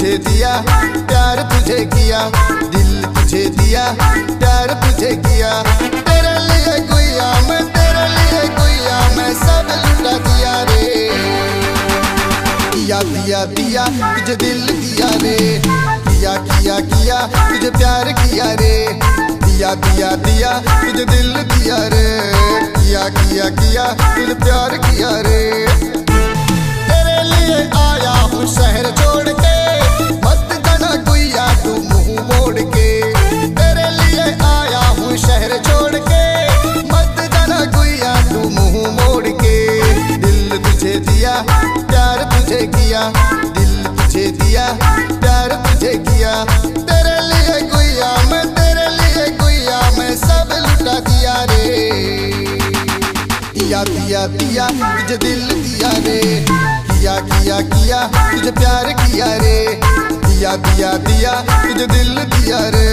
तुझे दिया, प्यार तुझे किया, दिल तुझे दिया, प्यार तुझे किया। तेरे लिए गुइया मैं, तेरे लिए गुइया मैं, सब लुटा दिया रे। दिया दिया दिया तुझे दिल दिया रे, किया किया किया तुझे प्यार किया रे। दिया दिया दिया तुझे दिल दिया रे, किया किया किया तुझे प्यार किया रे। तेरे लिए आया हूँ शहर छोड़ के, मत जाना गुइया तू मुंह मोड़ के। तेरे लिए आया हूँ शहर छोड़ के, मत जाना गुइया तू मुंह मोड़ के। दिल तुझे दिया, प्यार तुझे किया, दिल तुझे दिया, प्यार तुझे किया। तेरे लिए गुइया मैं, तेरे लिए गुइया मैं, सब लुटा दिया रे। दिया दिया दिया तुझे दिल दिया रे, किया किया किया तुझे प्यार किया रे। दिया दिया दिया तुझे दिल दिया रे।